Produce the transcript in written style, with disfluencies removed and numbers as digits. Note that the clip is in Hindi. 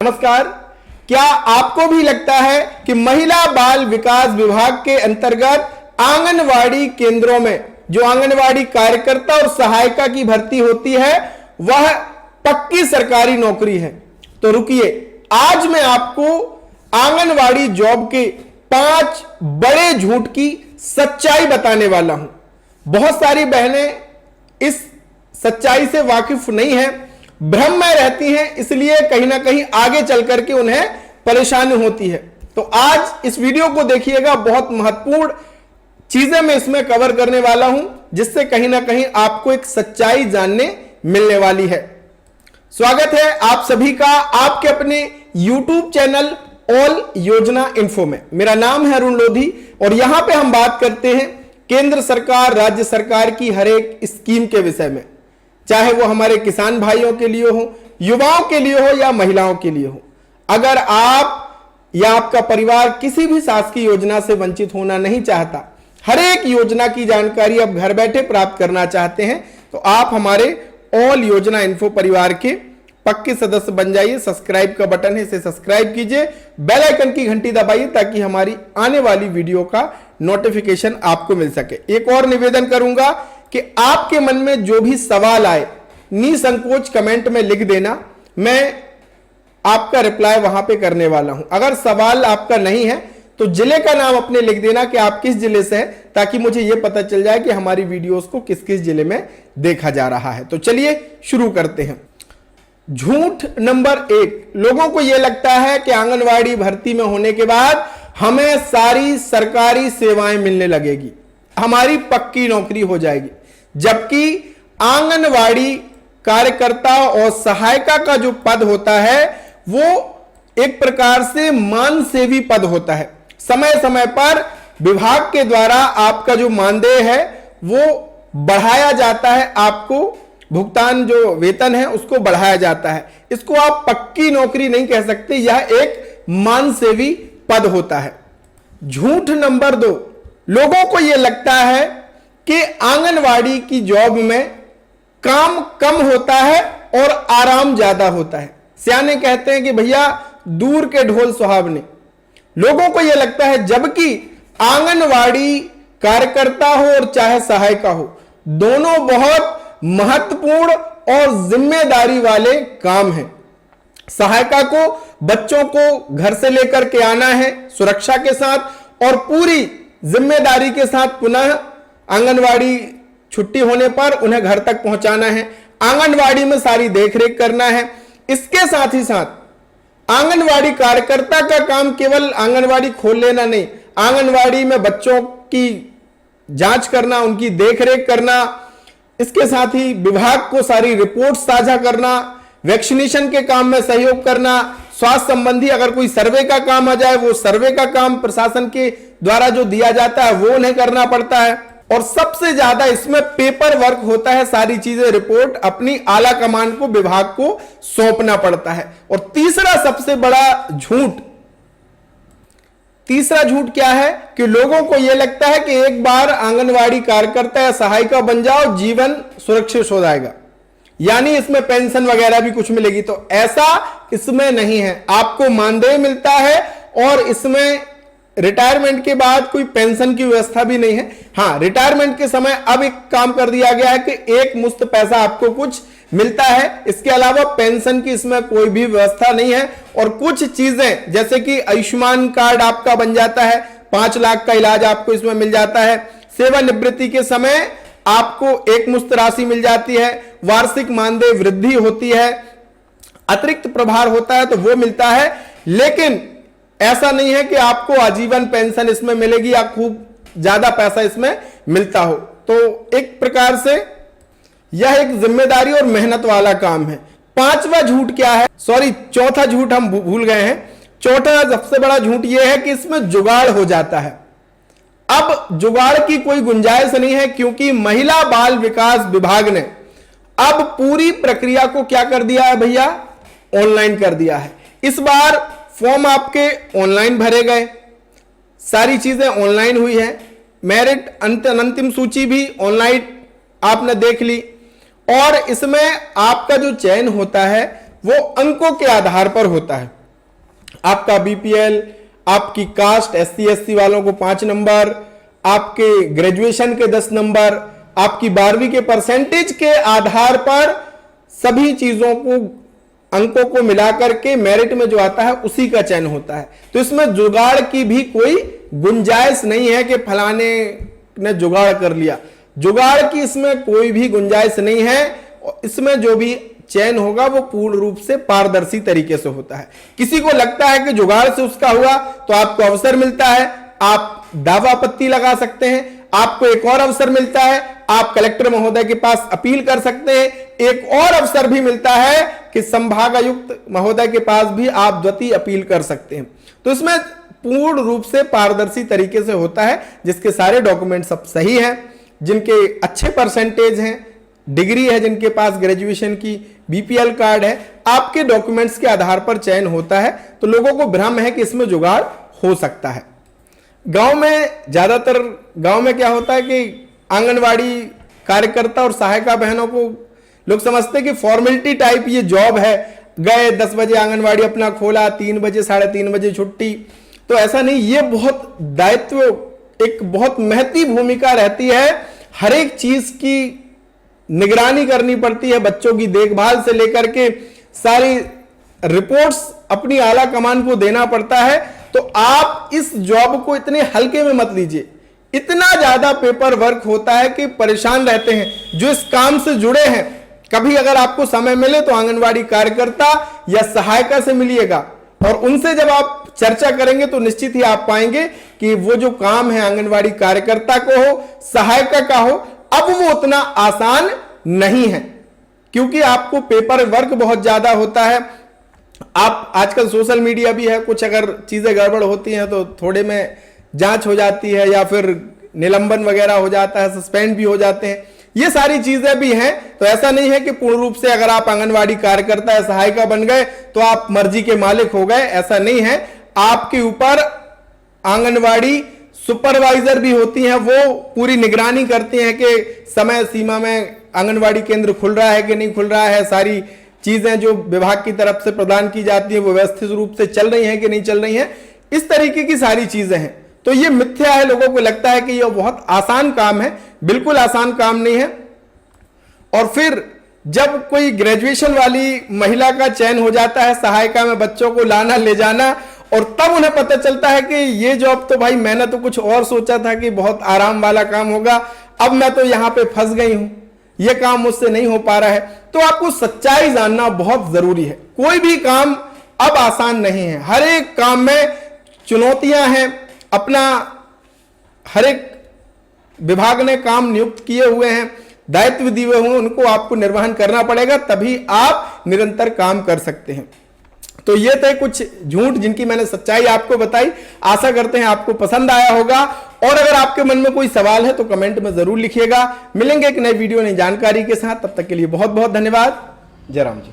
नमस्कार। क्या आपको भी लगता है कि महिला बाल विकास विभाग के अंतर्गत आंगनवाड़ी केंद्रों में जो आंगनवाड़ी कार्यकर्ता और सहायिका की भर्ती होती है वह पक्की सरकारी नौकरी है? तो रुकिए, आज मैं आपको आंगनवाड़ी जॉब के 5 बड़े झूठ की सच्चाई बताने वाला हूं। बहुत सारी बहनें इस सच्चाई से वाकिफ नहीं है, भ्रम में रहती हैं, इसलिए कहीं ना कहीं आगे चल करके उन्हें परेशानी होती है। तो आज इस वीडियो को देखिएगा, बहुत महत्वपूर्ण चीजें मैं इसमें कवर करने वाला हूं, जिससे कहीं ना कहीं आपको एक सच्चाई जानने मिलने वाली है। स्वागत है आप सभी का आपके अपने YouTube चैनल ऑल योजना इन्फो में। मेरा नाम है अरुण लोधी और यहां पे हम बात करते हैं केंद्र सरकार, राज्य सरकार की हर एक स्कीम के विषय में, चाहे वो हमारे किसान भाइयों के लिए हो, युवाओं के लिए हो या महिलाओं के लिए हो। अगर आप या आपका परिवार किसी भी शासकीय योजना से वंचित होना नहीं चाहता, हर एक योजना की जानकारी आप घर बैठे प्राप्त करना चाहते हैं, तो आप हमारे ऑल योजना इन्फो परिवार के पक्के सदस्य बन जाइए। सब्सक्राइब का बटन है, इसे सब्सक्राइब कीजिए, बेल आइकन की घंटी दबाइए ताकि हमारी आने वाली वीडियो का नोटिफिकेशन आपको मिल सके। एक और निवेदन करूंगा कि आपके मन में जो भी सवाल आए निसंकोच कमेंट में लिख देना, मैं आपका रिप्लाई वहां पे करने वाला हूं। अगर सवाल आपका नहीं है तो जिले का नाम अपने लिख देना कि आप किस जिले से हैं, ताकि मुझे यह पता चल जाए कि हमारी वीडियोस को किस किस जिले में देखा जा रहा है। तो चलिए शुरू करते हैं। झूठ नंबर 1, लोगों को यह लगता है कि आंगनवाड़ी भर्ती में होने के बाद हमें सारी सरकारी सेवाएं मिलने लगेगी, हमारी पक्की नौकरी हो जाएगी। जबकि आंगनवाड़ी कार्यकर्ता और सहायिका का जो पद होता है वो एक प्रकार से मान सेवी पद होता है। समय समय पर विभाग के द्वारा आपका जो मानदेय है वो बढ़ाया जाता है, आपको भुगतान जो वेतन है उसको बढ़ाया जाता है। इसको आप पक्की नौकरी नहीं कह सकते, यह एक मान सेवी पद होता है। झूठ नंबर 2, लोगों को यह लगता है कि आंगनवाड़ी की जॉब में काम कम होता है और आराम ज्यादा होता है। सियाने कहते हैं कि भैया दूर के ढोल सुहावने। लोगों को यह लगता है, जबकि आंगनवाड़ी कार्यकर्ता हो और चाहे सहायिका हो, दोनों बहुत महत्वपूर्ण और जिम्मेदारी वाले काम हैं। सहायिका को बच्चों को घर से लेकर के आना है सुरक्षा के साथ और पूरी जिम्मेदारी के साथ पुनः आंगनवाड़ी छुट्टी होने पर उन्हें घर तक पहुंचाना है, आंगनवाड़ी में सारी देखरेख करना है। इसके साथ ही साथ आंगनवाड़ी कार्यकर्ता का काम केवल आंगनवाड़ी खोल लेना नहीं, आंगनवाड़ी में बच्चों की जांच करना, उनकी देखरेख करना, इसके साथ ही विभाग को सारी रिपोर्ट साझा करना, वैक्सीनेशन के काम में सहयोग करना, स्वास्थ्य संबंधी अगर कोई सर्वे का काम आ जाए वो सर्वे का काम प्रशासन के द्वारा जो दिया जाता है वो उन्हें करना पड़ता है। और सबसे ज्यादा इसमें पेपर वर्क होता है, सारी चीजें रिपोर्ट अपनी आला कमान को, विभाग को सौंपना पड़ता है। और तीसरा सबसे बड़ा झूठ, तीसरा झूठ क्या है कि लोगों को यह लगता है कि एक बार आंगनवाड़ी कार्यकर्ता या सहायिका बन जाओ जीवन सुरक्षित हो जाएगा, यानी इसमें पेंशन वगैरह भी कुछ मिलेगी। तो ऐसा इसमें नहीं है, आपको मानदेय मिलता है और इसमें रिटायरमेंट के बाद कोई पेंशन की व्यवस्था भी नहीं है। हां, रिटायरमेंट के समय अब एक काम कर दिया गया है कि एक मुश्त पैसा आपको कुछ मिलता है, इसके अलावा पेंशन की इसमें कोई भी व्यवस्था नहीं है। और कुछ चीजें जैसे कि आयुष्मान कार्ड आपका बन जाता है, 5 लाख का इलाज आपको इसमें मिल जाता है, सेवानिवृत्ति के समय आपको एक मुश्त राशि मिल जाती है, वार्षिक मानदेय वृद्धि होती है, अतिरिक्त प्रभार होता है तो वो मिलता है। लेकिन ऐसा नहीं है कि आपको आजीवन पेंशन इसमें मिलेगी या खूब ज्यादा पैसा इसमें मिलता हो। तो एक प्रकार से यह एक जिम्मेदारी और मेहनत वाला काम है। 5वां झूठ क्या है, सॉरी 4था झूठ हम भूल गए हैं। 4था सबसे बड़ा झूठ यह है कि इसमें जुगाड़ हो जाता है। अब जुगाड़ की कोई गुंजाइश नहीं है, क्योंकि महिला बाल विकास विभाग ने अब पूरी प्रक्रिया को क्या कर दिया है भैया, ऑनलाइन कर दिया है। इस बार फॉर्म आपके ऑनलाइन भरे गए, सारी चीजें ऑनलाइन हुई है, मेरिट अंतिम सूची भी ऑनलाइन आपने देख ली और इसमें आपका जो चयन होता है वो अंकों के आधार पर होता है। आपका बीपीएल, आपकी कास्ट एससी एसटी वालों को 5 नंबर, आपके ग्रेजुएशन के 10 नंबर, आपकी 12वीं के परसेंटेज के आधार पर सभी चीजों को, अंकों को मिलाकर के मेरिट में जो आता है उसी का चयन होता है। तो इसमें जुगाड़ की भी कोई गुंजाइश नहीं है कि फलाने ने जुगाड़ कर लिया, जुगाड़ की इसमें कोई भी गुंजाइश नहीं है। इसमें जो भी चयन होगा वो पूर्ण रूप से पारदर्शी तरीके से होता है। किसी को लगता है कि जुगाड़ से उसका हुआ तो आपको अवसर मिलता है, आप दावा आपत्ति लगा सकते हैं। आपको एक और अवसर मिलता है, आप कलेक्टर महोदय के पास अपील कर सकते हैं। एक और अवसर भी मिलता है कि संभागायुक्त महोदय के पास भी आप द्वितीय अपील कर सकते हैं। तो इसमें पूर्ण रूप से पारदर्शी तरीके से होता है, जिसके सारे डॉक्यूमेंट सब सही हैं, जिनके अच्छे परसेंटेज हैं, डिग्री है जिनके पास ग्रेजुएशन की, बीपीएल कार्ड है, आपके डॉक्यूमेंट्स के आधार पर चयन होता है। तो लोगों को भ्रम है कि इसमें जुगाड़ हो सकता है। गांव में ज्यादातर, गांव में क्या होता है कि आंगनवाड़ी कार्यकर्ता और सहायिका बहनों को लोग समझते हैं कि फॉर्मेलिटी टाइप ये जॉब है, गए 10 बजे आंगनवाड़ी अपना खोला, 3 बजे 3:30 बजे छुट्टी। तो ऐसा नहीं, ये बहुत दायित्व, एक बहुत महती भूमिका रहती है। हर एक चीज की निगरानी करनी पड़ती है, बच्चों की देखभाल से लेकर के सारी रिपोर्ट्स अपनी आला कमान को देना पड़ता है। तो आप इस जॉब को इतने हल्के में मत लीजिए, इतना ज्यादा पेपर वर्क होता है कि परेशान रहते हैं जो इस काम से जुड़े हैं। कभी अगर आपको समय मिले तो आंगनवाड़ी कार्यकर्ता या सहायिका से मिलिएगा, और उनसे जब आप चर्चा करेंगे तो निश्चित ही आप पाएंगे कि वो जो काम है आंगनवाड़ी कार्यकर्ता को हो, सहायिका का हो, अब वो उतना आसान नहीं है, क्योंकि आपको पेपर वर्क बहुत ज्यादा होता है। आप आजकल सोशल मीडिया भी है, कुछ अगर चीजें गड़बड़ होती हैं तो थोड़े में जांच हो जाती है या फिर निलंबन वगैरह हो जाता है, सस्पेंड भी हो जाते हैं, ये सारी चीजें भी हैं। तो ऐसा नहीं है कि पूर्ण रूप से अगर आप आंगनवाड़ी कार्यकर्ता या सहायिका बन गए तो आप मर्जी के मालिक हो गए, ऐसा नहीं है। आपके ऊपर आंगनवाड़ी सुपरवाइजर भी होती हैं, वो पूरी निगरानी करती हैं कि समय सीमा में आंगनवाड़ी केंद्र खुल रहा है कि नहीं खुल रहा है, सारी चीजें जो विभाग की तरफ से प्रदान की जाती है वो व्यवस्थित रूप से चल रही हैं कि नहीं चल रही हैं, इस तरीके की सारी चीजें हैं। तो ये मिथ्या है, लोगों को लगता है कि ये बहुत आसान काम है, बिल्कुल आसान काम नहीं है। और फिर जब कोई ग्रेजुएशन वाली महिला का चयन हो जाता है, सहायिका में बच्चों को लाना ले जाना, और तब उन्हें पता चलता है कि ये जॉब तो भाई मैंने तो कुछ और सोचा था कि बहुत आराम वाला काम होगा, अब मैं तो यहां पे फंस गई हूं, ये काम मुझसे नहीं हो पा रहा है। तो आपको सच्चाई जानना बहुत जरूरी है। कोई भी काम अब आसान नहीं है, हर एक काम में चुनौतियां हैं। अपना हर एक विभाग ने काम नियुक्त किए हुए हैं, दायित्व दिए हुए हैं, उनको आपको निर्वहन करना पड़ेगा, तभी आप निरंतर काम कर सकते हैं। तो ये थे कुछ झूठ जिनकी मैंने सच्चाई आपको बताई। आशा करते हैं आपको पसंद आया होगा, और अगर आपके मन में कोई सवाल है तो कमेंट में जरूर लिखिएगा। मिलेंगे एक नई वीडियो, नई जानकारी के साथ, तब तक के लिए बहुत बहुत धन्यवाद। जय राम जी।